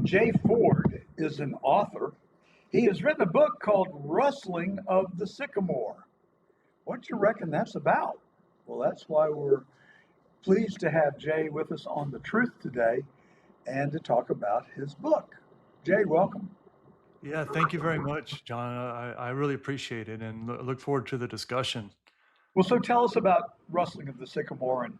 Jay Foard is an author. He has written a book called Rustling of the Sycamore. What do you reckon that's about? Well, that's why we're pleased to have Jay with us on The Truth today and to talk about his book. Jay, welcome. Yeah, thank you very much, John. I really appreciate it and look forward to the discussion. Well, so tell us about Rustling of the Sycamore and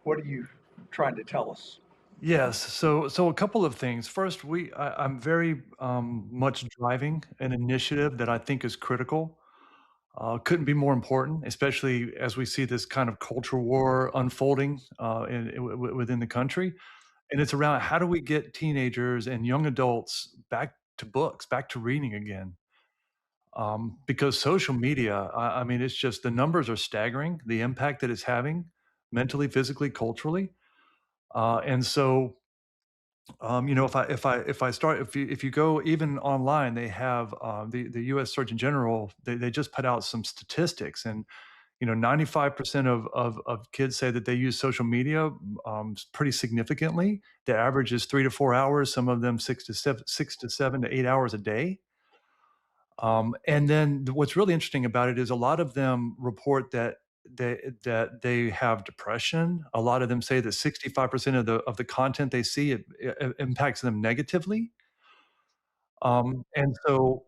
what are you trying to tell us? Yes, so a couple of things. First, I'm very much driving an initiative that I think is critical. Couldn't be more important, especially as we see this kind of culture war unfolding within the country. And it's around how do we get teenagers and young adults back to books, back to reading again. Because social media, I mean, it's just the numbers are staggering, the impact that it's having mentally, physically, culturally. And so, if you go even online, they have the U.S. Surgeon General. They just put out some statistics, and 95% of kids say that they use social media pretty significantly. The average is 3 to 4 hours. Some of them 6 to 7 to 8 hours a day. And then what's really interesting about it is a lot of them report that they have depression. A lot of them say that 65% of the content they see it impacts them negatively. And so,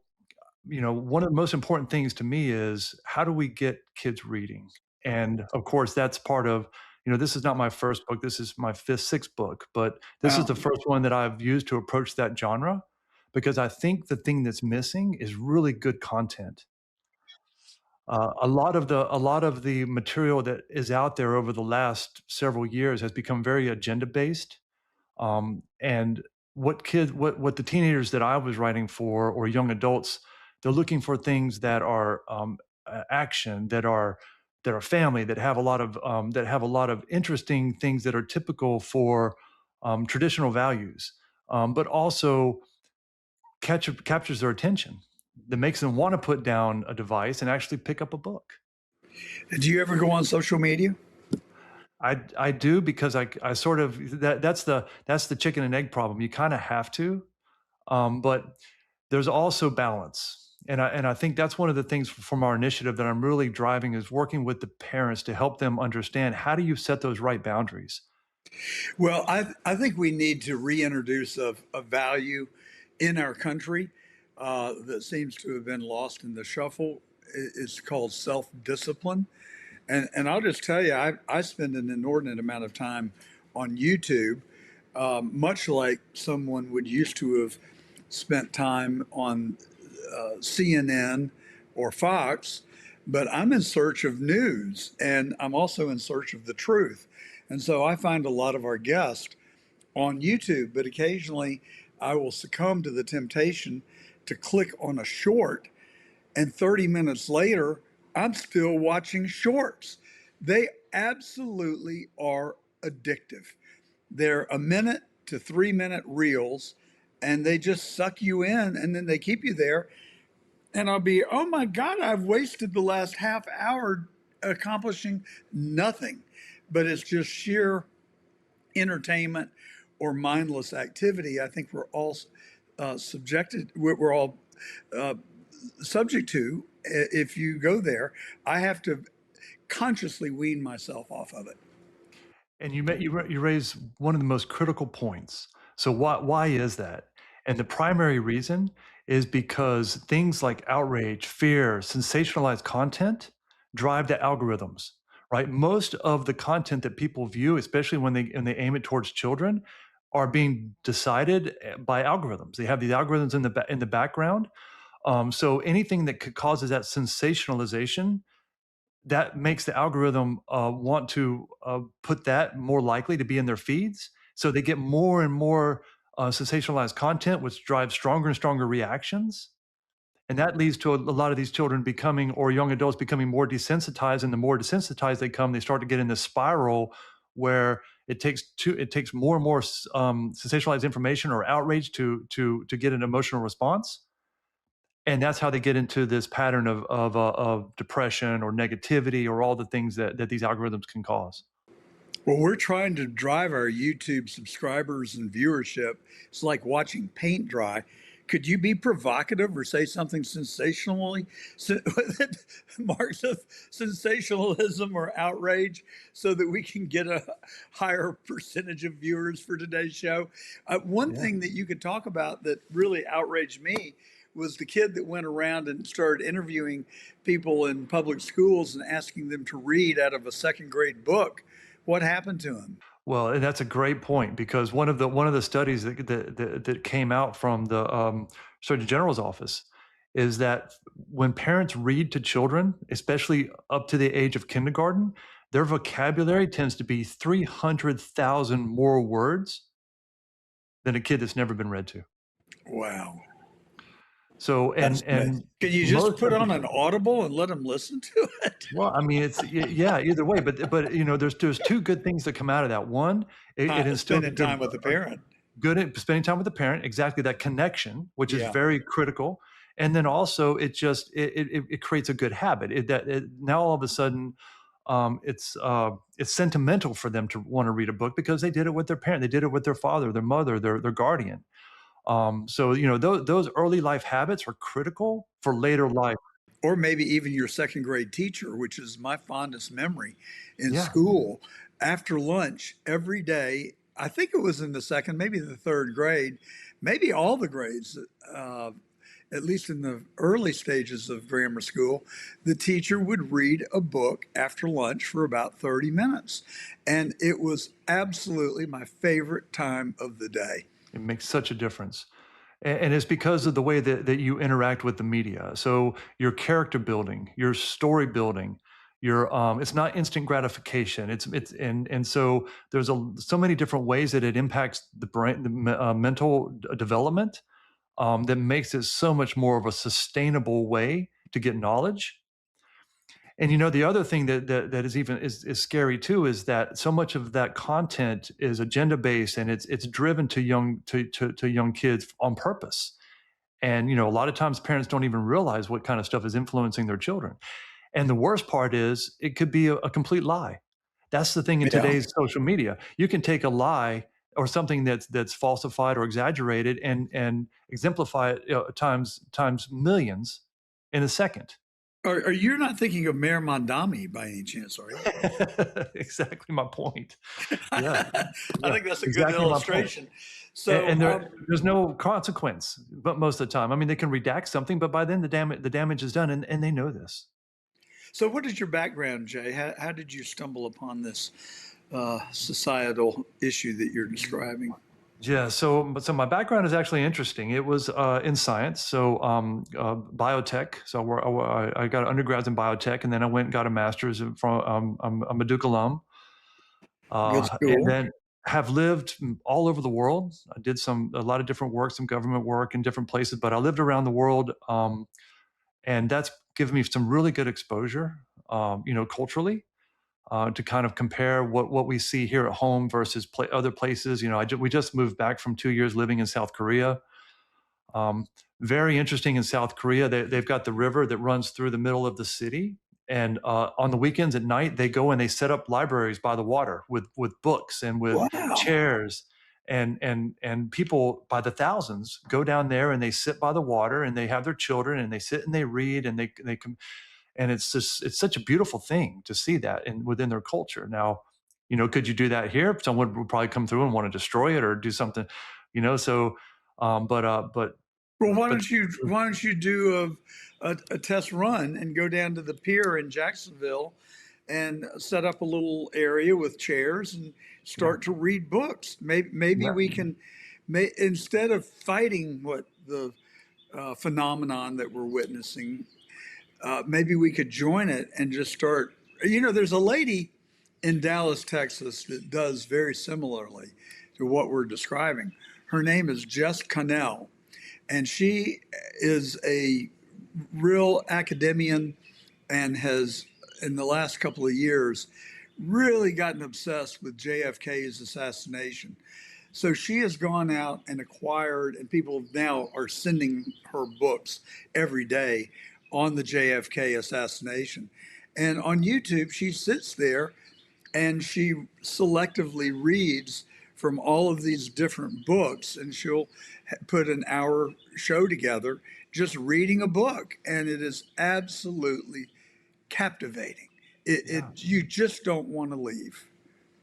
one of the most important things to me is how do we get kids reading? And of course, that's part of, this is not my first book. This is my fifth, sixth book, but this is Wow. the first one that I've used to approach that genre because I think the thing that's missing is really good content. A lot of the material that is out there over the last several years has become very agenda based. And what the teenagers that I was writing for or young adults, they're looking for things that are action, that are family, that have a lot of interesting things that are typical for traditional values, but also captures their attention, that makes them want to put down a device and actually pick up a book. Did you ever go on social media? I do because I sort of that's the chicken and egg problem. You kind of have to, but there's also balance, and I think that's one of the things from our initiative that I'm really driving is working with the parents to help them understand how do you set those right boundaries. Well, I think we need to reintroduce a value in our country that seems to have been lost in the shuffle. It's called self discipline. And I'll just tell you, I spend an inordinate amount of time on YouTube, much like someone would used to have spent time on CNN or Fox, but I'm in search of news and I'm also in search of the truth. And so I find a lot of our guests on YouTube, but occasionally I will succumb to the temptation to click on a short, and 30 minutes later, I'm still watching shorts. They absolutely are addictive. They're a minute to 3 minute reels, and they just suck you in and then they keep you there. And I'll be, oh my God, I've wasted the last half hour accomplishing nothing. But it's just sheer entertainment or mindless activity. I think we're all we're all uh, subject to. If you go there, I have to consciously wean myself off of it. And you raise one of the most critical points. So why is that? And the primary reason is because things like outrage, fear, sensationalized content drive the algorithms, right? Most of the content that people view, especially when they aim it towards children, are being decided by algorithms. They have these algorithms in the background. So anything that could causes that sensationalization, that makes the algorithm want to put that more likely to be in their feeds. So they get more and more sensationalized content, which drives stronger and stronger reactions. And that leads to a lot of these children becoming, or young adults becoming more desensitized. And the more desensitized they come, they start to get in this spiral where it takes more and more sensationalized information or outrage to get an emotional response, and that's how they get into this pattern of depression or negativity or all the things that these algorithms can cause. Well, we're trying to drive our YouTube subscribers and viewership. It's like watching paint dry. Could you be provocative or say something sensationally that marks of sensationalism or outrage so that we can get a higher percentage of viewers for today's show? One Yeah. thing that you could talk about that really outraged me was the kid that went around and started interviewing people in public schools and asking them to read out of a second grade book. What happened to him? Well, and that's a great point because one of the studies that came out from the Surgeon General's office is that when parents read to children, especially up to the age of kindergarten, their vocabulary tends to be 300,000 more words than a kid that's never been read to. Wow. So, That's amazing. and Can you just most put of the on an Audible and let them listen to it? well, I mean, yeah, either way, but there's two good things that come out of that. One, it instills a Spending good time with the parent. good at spending time with the parent, exactly that connection, which is Yeah. very critical. And then also it creates a good habit. Now all of a sudden, it's sentimental for them to want to read a book because they did it with their parent, they did it with their father, their mother, their guardian. So those early life habits are critical for later life. Or maybe even your second grade teacher, which is my fondest memory in Yeah, school, after lunch every day. I think it was in the second, maybe the third grade, maybe all the grades, uh, at least in the early stages of grammar school, the teacher would read a book after lunch for about 30 minutes. And it was absolutely my favorite time of the day. it makes such a difference. And it's because of the way that you interact with the media. So your character building, your story building, your it's not instant gratification. It's and so there's so many different ways that it impacts the brain, the mental development, that makes it so much more of a sustainable way to get knowledge. And the other thing that is even is scary too is that so much of that content is agenda based and it's driven to young kids on purpose. And a lot of times parents don't even realize what kind of stuff is influencing their children. And the worst part is it could be a complete lie. That's the thing in Yeah. today's social media. You can take a lie or something that's falsified or exaggerated and exemplify it times millions in a second. Are you not thinking of Mayor Mondami by any chance, are you? Exactly my point. Yeah, I yeah, think that's a good exactly my point. illustration. And, So, and there's no consequence, but most of the time, I mean, they can redact something, but by then the damage is done, and they know this. so what is your background, Jay? How did you stumble upon this societal issue that you're describing? Yeah, so my background is actually interesting. It was in science, so biotech. So I got an undergrad in biotech, and then I went and got a master's from. I'm a Duke alum, Good and school. then have lived all over the world. I did a lot of different work, some government work in different places, but I lived around the world, and that's given me some really good exposure, culturally. To kind of compare what we see here at home versus other places. We just moved back from 2 years living in South Korea. Um, Very interesting in South Korea. They've got the river that runs through the middle of the city. And on the weekends at night, they go and they set up libraries by the water with books and with Wow. chairs. And people by the thousands go down there and they sit by the water and they have their children and they sit and they read and they come, and it's such a beautiful thing to see that within their culture. Now, could you do that here? Someone would probably come through and want to destroy it or do something, so Well, but why don't you do a test run and go down to the pier in Jacksonville and set up a little area with chairs and yeah, start to read books? Maybe yeah, we can, instead of fighting what the phenomenon that we're witnessing, maybe we could join it and just start. There's a lady in Dallas, Texas that does very similarly to what we're describing. Her name is Jess Connell, and she is a real academician and has, in the last couple of years, really gotten obsessed with JFK's assassination. So she has gone out and acquired, and people now are sending her books every day on the JFK assassination. And on YouTube, she sits there and she selectively reads from all of these different books, and she'll put an hour show together just reading a book, and it is absolutely captivating. Yeah, You just don't want to leave.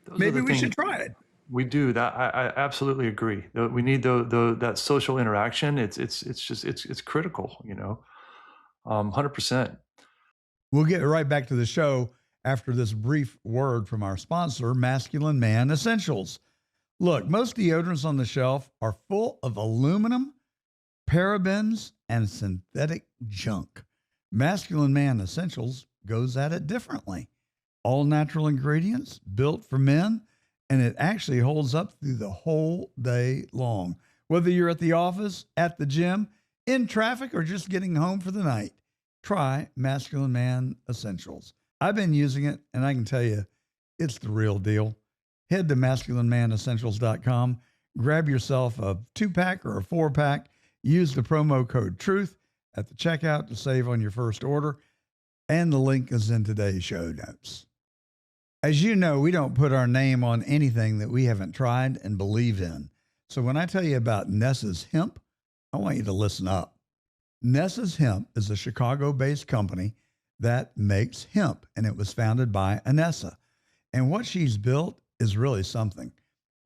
those are Maybe the we things should try it. we do. That I absolutely agree. We need that social interaction. It's just it's critical. 100%. We'll get right back to the show after this brief word from our sponsor, Masculine Man Essentials. Look, most deodorants on the shelf are full of aluminum, parabens, and synthetic junk. Masculine Man Essentials goes at it differently. All natural ingredients built for men, and it actually holds up through the whole day long. Whether you're at the office, at the gym, in traffic, or just getting home for the night, try Masculine Man Essentials. I've been using it, and I can tell you, it's the real deal. Head to masculinemanessentials.com, grab yourself a 2-pack or a 4-pack, use the promo code TRUTH at the checkout to save on your first order, and the link is in today's show notes. As you know, we don't put our name on anything that we haven't tried and believe in. So when I tell you about Nessa's Hemp, I want you to listen up. Nessa's Hemp is a Chicago-based company that makes hemp, and it was founded by Anessa. And what she's built is really something.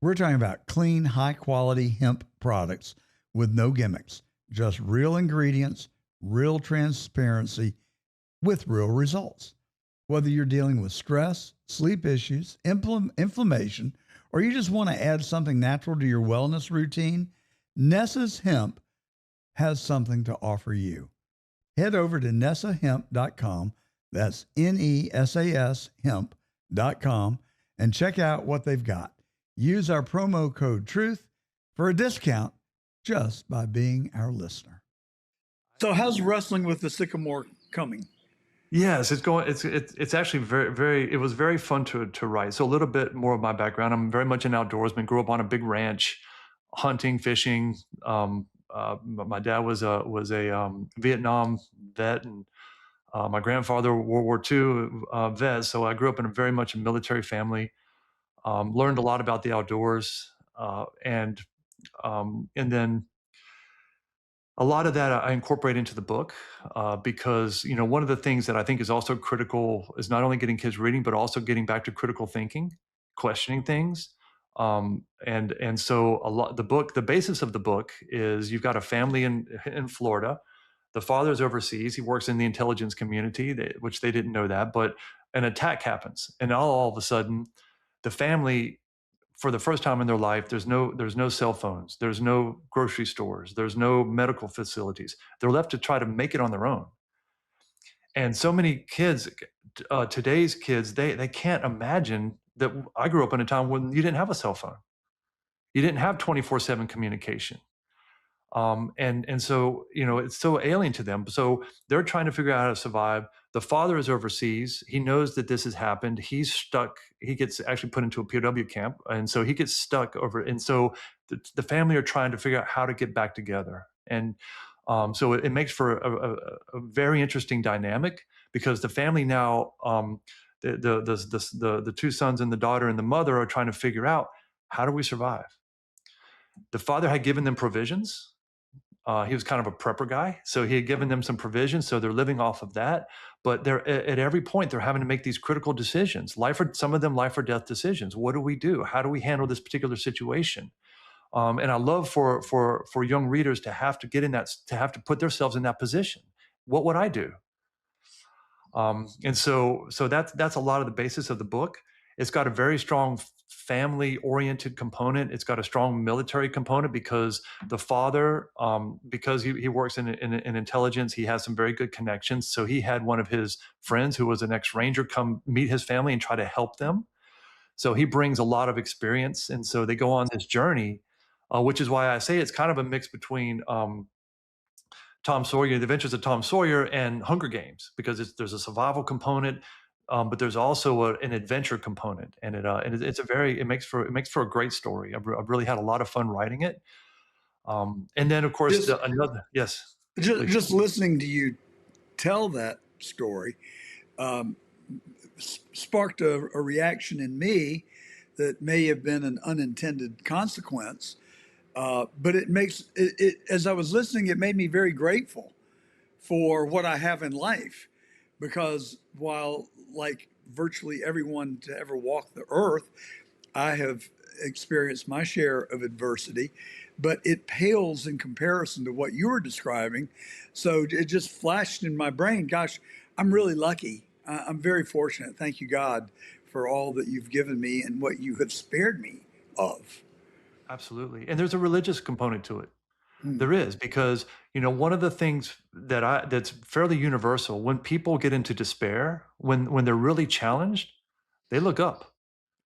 We're talking about clean, high-quality hemp products with no gimmicks, just real ingredients, real transparency, with real results. Whether you're dealing with stress, sleep issues, inflammation, or you just want to add something natural to your wellness routine, Nessa's Hemp has something to offer you. Head over to nessahemp.com, that's Nesas hemp.com, and check out what they've got. Use our promo code TRUTH for a discount just by being our listener. So, how's Rustling with the Sycamore coming? Yes, it's going. It's actually very. It was very fun to write. So a little bit more of my background. I'm very much an outdoorsman. Grew up on a big ranch, hunting, fishing. My dad was a Vietnam vet, and my grandfather World War II vet. So I grew up in a very much a military family. Learned a lot about the outdoors, and then a lot of that I incorporate into the book because one of the things that I think is also critical is not only getting kids reading, but also getting back to critical thinking, questioning things. And so the basis of the book is you've got a family in Florida. The father's overseas. He works in the intelligence community, which they didn't know that, but an attack happens, and all of a sudden, the family, for the first time in their life, there's no cell phones, there's no grocery stores, there's no medical facilities. They're left to try to make it on their own. And so many kids, today's kids, they can't imagine that. I grew up in a time when you didn't have a cell phone, you didn't have 24/7 communication. And so it's so alien to them. So they're trying to figure out how to survive. The father is overseas. He knows that this has happened. He's stuck. He gets actually put into a POW camp, and so he gets stuck over. And so the family are trying to figure out how to get back together. And so it makes for a very interesting dynamic because the family now, the two sons and the daughter and the mother are trying to figure out, how do we survive? The father had given them provisions. He was kind of a prepper guy, so he had given them some provisions, so they're living off of that. But they're at every point they're having to make these critical decisions, some of them life or death decisions. What do we do? How do we handle this particular situation? And I love for young readers to have to get in that, to have to put themselves in that position. What would I do? And so that's a lot of the basis of the book. It's got a very strong family-oriented component. It's got a strong military component because the father, because he works in intelligence, he has some very good connections. So he had one of his friends who was an ex-ranger come meet his family and try to help them. So he brings a lot of experience, and so they go on this journey, which is why I say it's kind of a mix between Tom Sawyer, The Adventures of Tom Sawyer, and Hunger Games, because there's a survival component, but there's also an adventure component, and it makes for a great story. I've really had a lot of fun writing it. And then of course yes. Just listening to you tell that story sparked a reaction in me that may have been an unintended consequence. But as I was listening, it made me very grateful for what I have in life. Because while, like virtually everyone to ever walk the earth, I have experienced my share of adversity, but it pales in comparison to what you were describing. So it just flashed in my brain. Gosh, I'm really lucky. I'm very fortunate. Thank you, God, for all that you've given me and what you have spared me of. Absolutely. And there's a religious component to it. Mm. There is, because one of the things that's fairly universal, when people get into despair, when they're really challenged, they look up.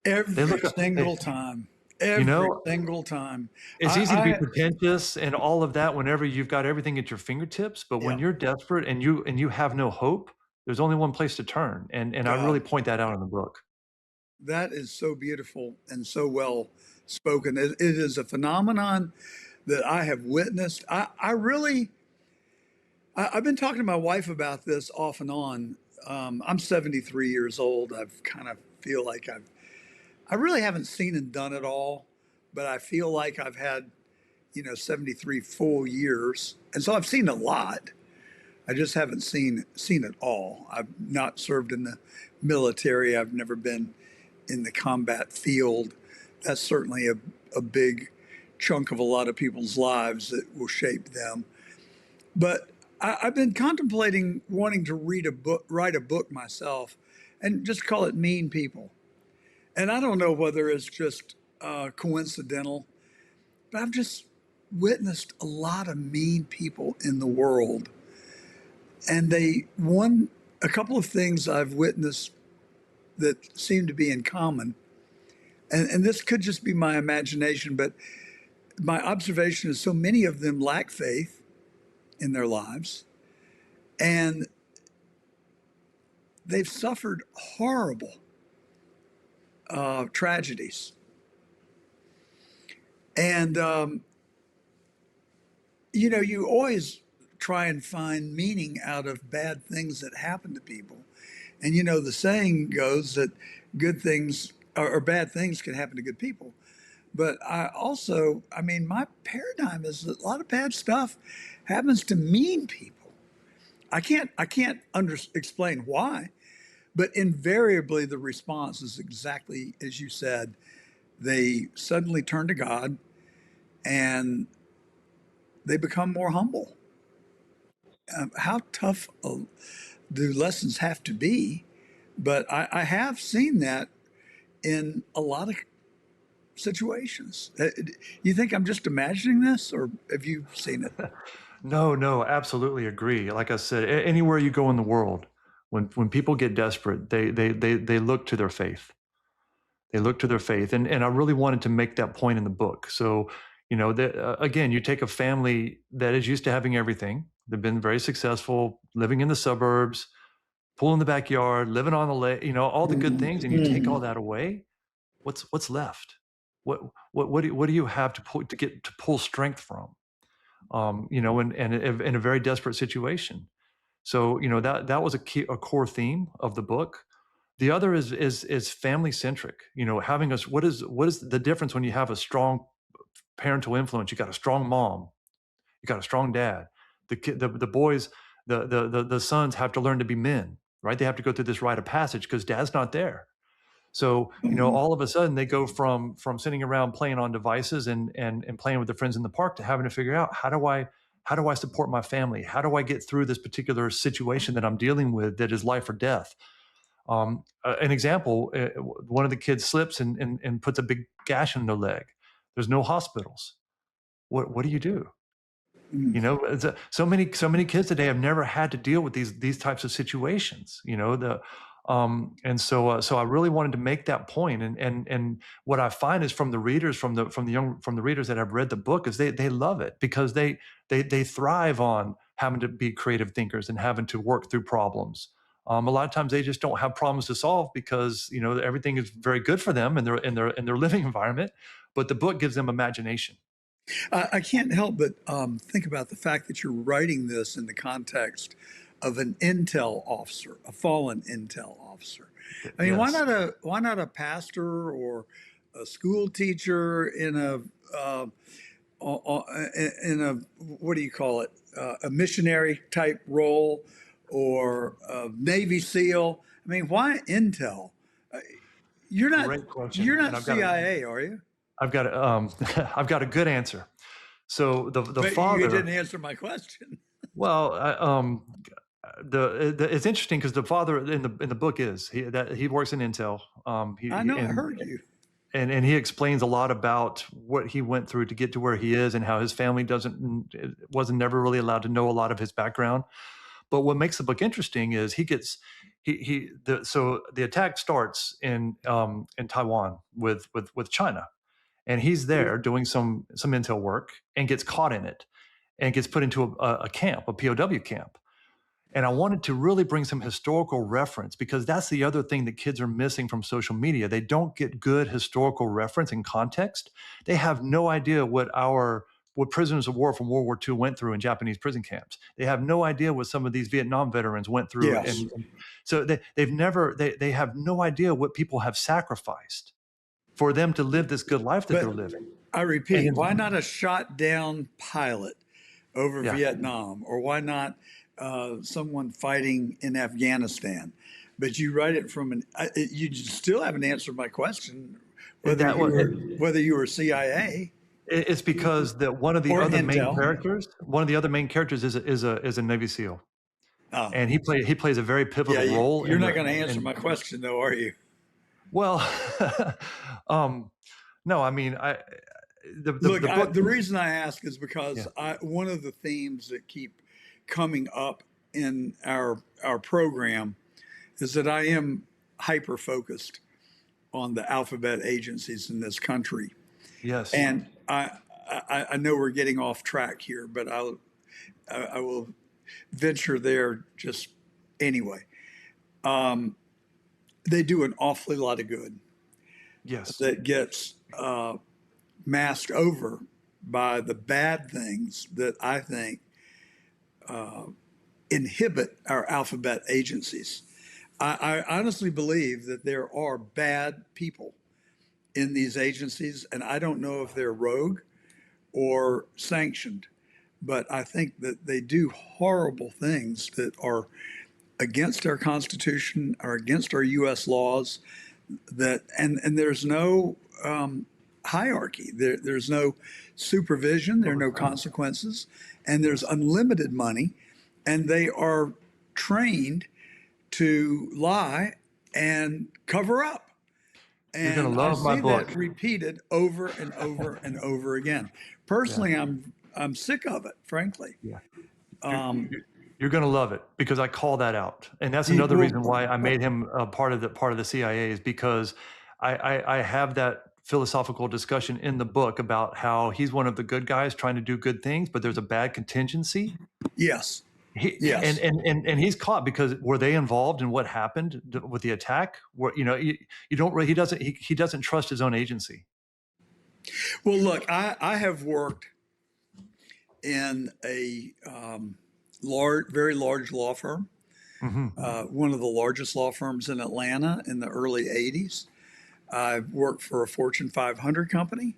They Every look up. single time. You Every know, single time. it's easy to be pretentious and all of that whenever you've got everything at your fingertips, but when Yeah, you're desperate and you have no hope, there's only one place to turn. And I God, really point that out in the book. that is so beautiful and so well spoken. It is a phenomenon that I have witnessed. I've been talking to my wife about this off and on. I'm 73 years old. I've kind of feel like I really haven't seen and done it all, but I feel like I've had, 73 full years. And so I've seen a lot. I just haven't seen it all. I've not served in the military. I've never been in the combat field. That's certainly a big chunk of a lot of people's lives that will shape them. But I've been contemplating wanting to write a book myself, and just call it Mean People. And I don't know whether it's just coincidental, but I've just witnessed a lot of mean people in the world. And a couple of things I've witnessed that seem to be in common. And this could just be my imagination, but my observation is so many of them lack faith in their lives, and they've suffered horrible tragedies. And, you always try and find meaning out of bad things that happen to people. And, the saying goes that good things or bad things can happen to good people. But my paradigm is that a lot of bad stuff happens to mean people. I can't explain why, but invariably the response is exactly as you said. They suddenly turn to God and they become more humble. How tough do lessons have to be? But I have seen that in a lot of situations. You think I'm just imagining this, or have you seen it? No, absolutely agree. Like I said, anywhere you go in the world, when people get desperate, they look to their faith. They look to their faith, and I really wanted to make that point in the book. So, again, you take a family that is used to having everything. They've been very successful, living in the suburbs, pool in the backyard, living on the lake, all the good things, and you take all that away. What's left? What do you have to pull strength from? And in a very desperate situation. So, that was a core theme of the book. The other is family centric. Having us. What is the difference when you have a strong parental influence? You got a strong mom, you got a strong dad. The boys, the sons have to learn to be men, right? They have to go through this rite of passage because dad's not there. So, all of a sudden they go from sitting around playing on devices and playing with their friends in the park to having to figure out how do I support my family? How do I get through this particular situation that I'm dealing with that is life or death? An example, one of the kids slips and puts a big gash in their leg. There's no hospitals. What do you do? So many kids today have never had to deal with these types of situations. So I really wanted to make that point. And what I find is from the readers, from the readers that have read the book, is they love it because they thrive on having to be creative thinkers and having to work through problems. A lot of times they just don't have problems to solve because everything is very good for them in their living environment, but the book gives them imagination. I can't help but think about the fact that you're writing this in the context of an intel officer, a fallen intel officer. I mean, Yes. why not a pastor or a school teacher in a in a what do you call it, a missionary type role, or a Navy SEAL? I mean, why intel? Uh, You're not Great question. you're And not CIA, are you? I've got a, I've got a good answer. So the But you didn't father, answer my question. well, it's interesting because the father in the book is he works in Intel. I know, I heard you. And he explains a lot about what he went through to get to where he is and how his family wasn't never really allowed to know a lot of his background. But what makes the book interesting is so the attack starts in Taiwan with China, and he's there doing some intel work and gets caught in it and gets put into a camp, a POW camp. And I wanted to really bring some historical reference because that's the other thing that kids are missing from social media. They don't get good historical reference and context. They have no idea what prisoners of war from World War II went through in Japanese prison camps. They have no idea what some of these Vietnam veterans went through. Yes. And so they have no idea what people have sacrificed for them to live this good life that But they're living. I repeat, And why not a shot down pilot over Yeah. Vietnam? Or why not someone fighting in Afghanistan? But you write it from you still haven't answered my question whether you were CIA It's because that one of the or other main Intel. characters is a Navy SEAL, Oh, and he plays a very pivotal yeah, role. you're not going to answer my question, though, are you? Well, no, I mean, Look, the book. the reason I ask is because Yeah. one of the themes that keep coming up in our program is that I am hyper focused on the alphabet agencies in this country, Yes. and I know we're getting off track here, but I will venture there just anyway. They do an awfully lot of good Yes. that gets masked over by the bad things that I think inhibit our alphabet agencies. I honestly believe that there are bad people in these agencies, and I don't know if they're rogue or sanctioned, but I think that they do horrible things that are against our Constitution, are against our U.S. laws. And there's no hierarchy. There's no supervision. There are no consequences, and there's unlimited money, and they are trained to lie and cover up. You're gonna And I love my see book. that repeated over and over and over again. Personally, I'm sick of it, frankly. Yeah. Um, You're going to love it because I call that out, and that's You another will- reason why I made him a part of the CIA is because I have that philosophical discussion in the book about how he's one of the good guys trying to do good things, but there's a bad contingency. yes, Yes. And he's caught because were they involved in what happened with the attack? Where you don't really he doesn't trust his own agency. Well, look, I have worked in a very large law firm, one of the largest law firms in Atlanta in the early 80s. I've worked for a Fortune 500 company.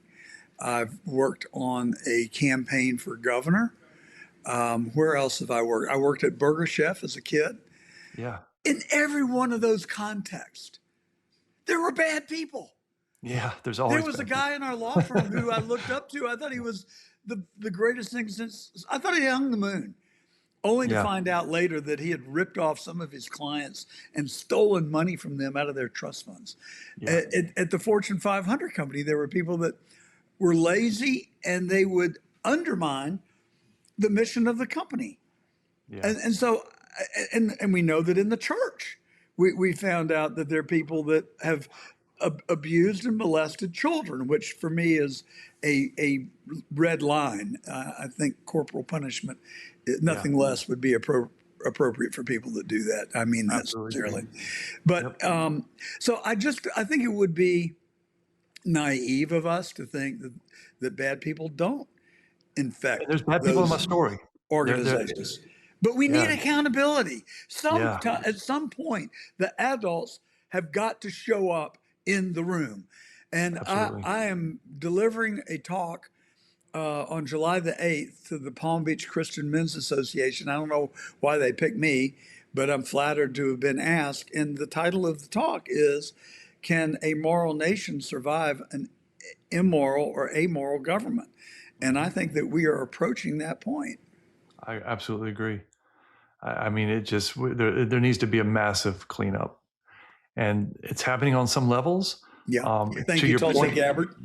I've worked on a campaign for governor. Where else have I worked? I worked at Burger Chef as a kid. Yeah. In every one of those contexts, there were bad people. Yeah. There's always There was a been- guy in our law firm who I looked up to. I thought he was the greatest thing since, I thought he hung the moon, only to Yeah. find out later that he had ripped off some of his clients and stolen money from them out of their trust funds. Yeah. At the Fortune 500 company, there were people that were lazy and they would undermine the mission of the company. Yeah. And so, and we know that in the church, we found out that there are people that have abused and molested children, which for me is a red line. I think corporal punishment, nothing less would be appropriate for people that do that. I mean that Absolutely. sincerely. But so I think it would be naive of us to think that bad people don't infect There's bad people in my those story. organizations. But we need Yeah. accountability. Yeah. At some point, the adults have got to show up in the room. And Absolutely. I am delivering a talk on July the 8th to the Palm Beach Christian Men's Association. I don't know why they picked me, but I'm flattered to have been asked. And the title of the talk is, Can a Moral Nation Survive an Immoral or Amoral Government? And I think that we are approaching that point. I absolutely agree. I mean, there needs to be a massive cleanup, and it's happening on some levels. Yeah. Thank To you, your Tulsi point, Gabbard.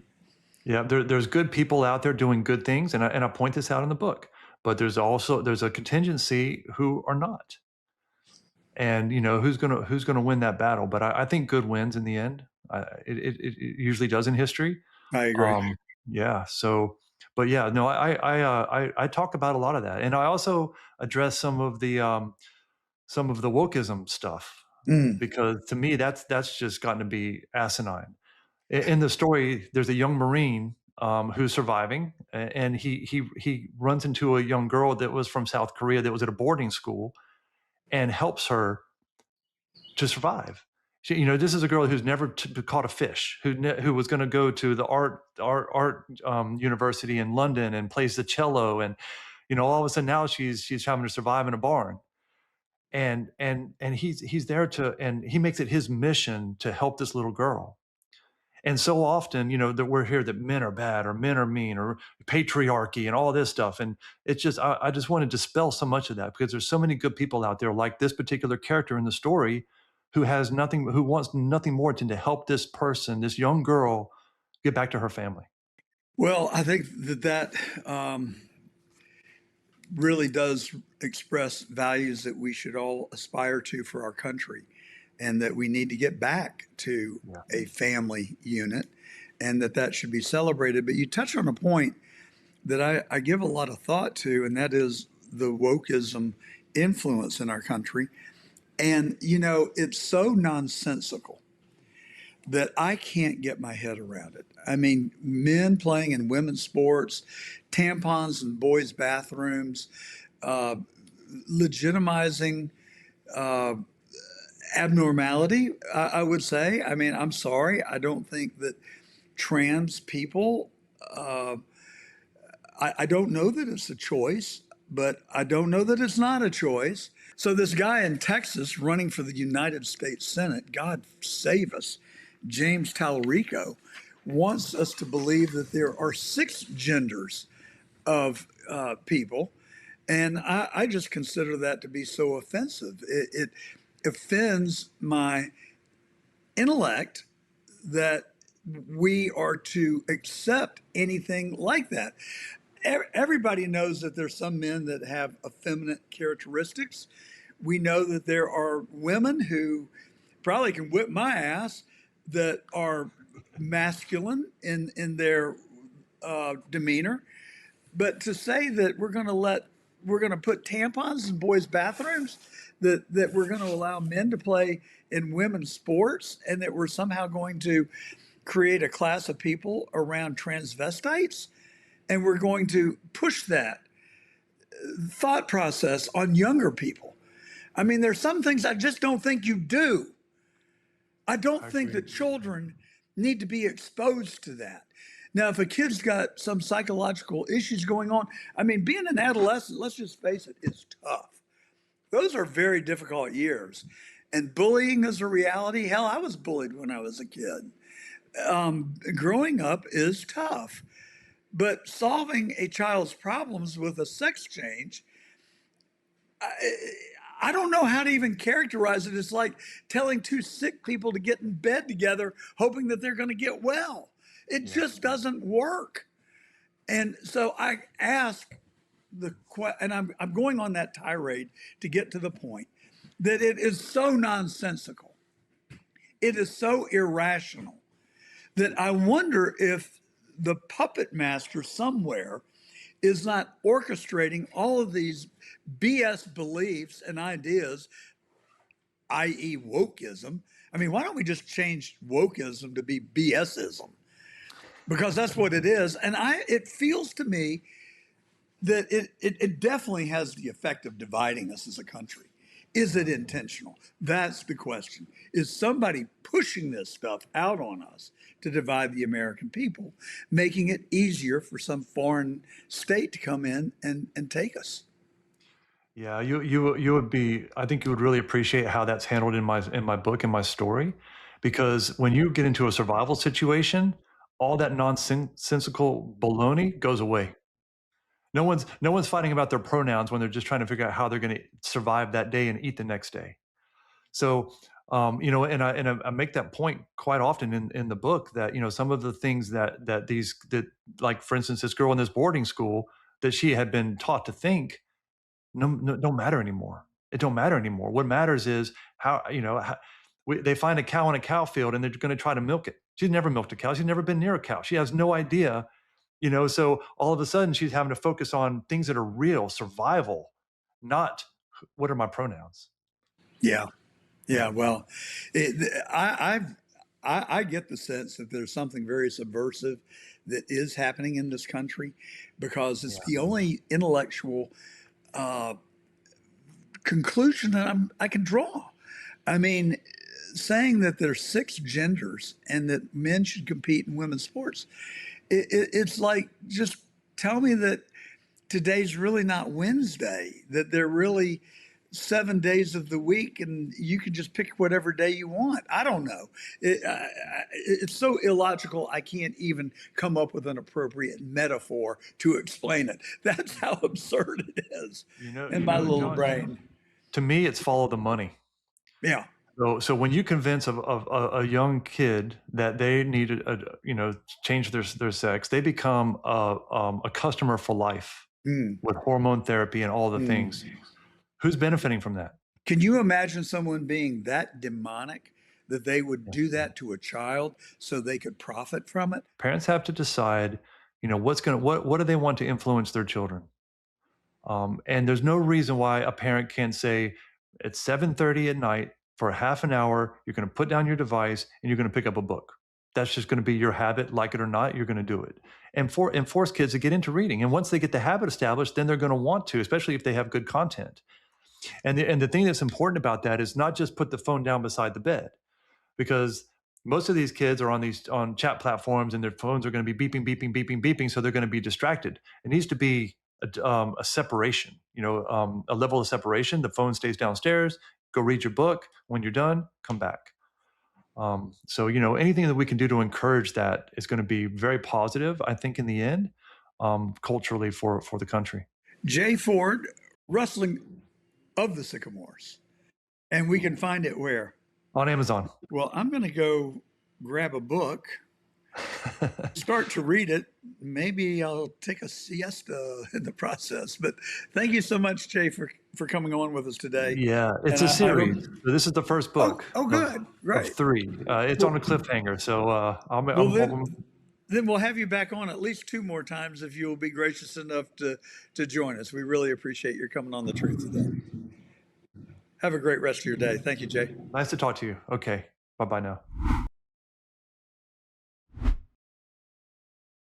yeah, there's good people out there doing good things, and I point this out in the book. But there's a contingency who are not, and who's gonna win that battle. But I think good wins in the end. It usually does in history. I agree. Yeah. So, but yeah, no, I talk about a lot of that, and I also address some of the wokeism stuff, Mm. because to me that's just gotten to be asinine. In the story, there's a young Marine who's surviving, and he runs into a young girl that was from South Korea that was at a boarding school, and helps her to survive. This is a girl who's never caught a fish, who was going to go to the art university in London and plays the cello, and all of a sudden now she's having to survive in a barn. And he's there and he makes it his mission to help this little girl. And so often, that we're here that men are bad or men are mean or patriarchy and all this stuff. And it's just, I just want to dispel so much of that, because there's so many good people out there, like this particular character in the story, who wants nothing more than to help this person, this young girl, get back to her family. Well, I think that really does express values that we should all aspire to for our country, and that we need to get back to Yeah. a family unit, and that should be celebrated. But you touch on a point that I give a lot of thought to, and that is the wokeism influence in our country. And, it's so nonsensical that I can't get my head around it. I mean, men playing in women's sports, tampons in boys' bathrooms, uh, legitimizing uh, abnormality, I would say. I mean, I'm sorry. I don't think that trans people, I don't know that it's a choice, but I don't know that it's not a choice. So, this guy in Texas running for the United States Senate, God save us, James Tallarico, wants us to believe that there are 6 genders of people. And I just consider that to be so offensive. It offends my intellect that we are to accept anything like that. Everybody knows that there's some men that have effeminate characteristics. We know that there are women who probably can whip my ass that are masculine in their demeanor. But to say that we're going to put tampons in boys' bathrooms, that we're going to allow men to play in women's sports, and that we're somehow going to create a class of people around transvestites, and we're going to push that thought process on younger people. I mean, there's some things I just don't think you do. I don't think agree. that children need to be exposed to that. Now, if a kid's got some psychological issues going on, I mean, being an adolescent, let's just face it, is tough. Those are very difficult years. And bullying is a reality. Hell, I was bullied when I was a kid. Growing up is tough. But solving a child's problems with a sex change, I don't know how to even characterize it. It's like telling 2 sick people to get in bed together, hoping that they're going to get well. It just doesn't work. And so I ask and I'm going on that tirade to get to the point that it is so nonsensical. It is so irrational that I wonder if the puppet master somewhere is not orchestrating all of these BS beliefs and ideas, i.e., wokeism. I mean, why don't we just change wokeism to be BSism? Because that's what it is. And it feels to me that it definitely has the effect of dividing us as a country. Is it intentional? That's the question. Is somebody pushing this stuff out on us to divide the American people, making it easier for some foreign state to come in and take us? Yeah, you would be. I think you would really appreciate how that's handled in my book and my story, because when you get into a survival situation, all that nonsensical baloney goes away. No one's fighting about their pronouns when they're just trying to figure out how they're going to survive that day and eat the next day. So, and I make that point quite often in the book that some of the things that like for instance this girl in this boarding school that she had been taught to think no, don't matter anymore. It don't matter anymore. What matters is they find a cow in a cow field and they're going to try to milk it. She's never milked a cow. She's never been near a cow. She has no idea, so all of a sudden she's having to focus on things that are real, survival, not what are my pronouns. Yeah, yeah. Well, I get the sense that there's something very subversive that is happening in this country because it's Yeah. the only intellectual conclusion that I can draw. I mean, saying that there's six genders and that men should compete in women's sports, it's like just tell me that today's really not Wednesday, that they're really 7 days of the week and you can just pick whatever day you want. I don't know. It's so illogical. I can't even come up with an appropriate metaphor to explain it. That's how absurd it is in my little John, brain. to me, it's follow the money. Yeah. So when you convince a young kid that they need change their sex, they become a customer for life Mm. with hormone therapy and all the things. Who's benefiting from that? Can you imagine someone being that demonic that they would do that to a child so they could profit from it? Parents have to decide, what do they want to influence their children? And there's no reason why a parent can't say at 7:30 at night for a half an hour, you're going to put down your device and you're going to pick up a book. That's just going to be your habit, like it or not, you're going to do it. And force kids to get into reading. And once they get the habit established, then they're going to want to, especially if they have good content. And the thing that's important about that is not just put the phone down beside the bed, because most of these kids are on chat platforms and their phones are going to be beeping, beeping, beeping, beeping. So they're going to be distracted. It needs to be a separation, a level of separation. The phone stays downstairs. Go read your book. When you're done, come back. So anything that we can do to encourage that is going to be very positive, I think, in the end, culturally for the country. Jay Foard, Rustling of the Sycamores. And we can find it where? On Amazon. Well, I'm going to go grab a book, start to read it. Maybe I'll take a siesta in the process. But thank you so much, Jay, for coming on with us today. Yeah, it's And a series. So this is the first book. Oh, good. Right. Of three. It's on a cliffhanger. So Then we'll have you back on at least 2 more times if you'll be gracious enough to join us. We really appreciate your coming on The Truth today. Have a great rest of your day. Thank you, Jay. nice to talk to you. Okay. Bye-bye now.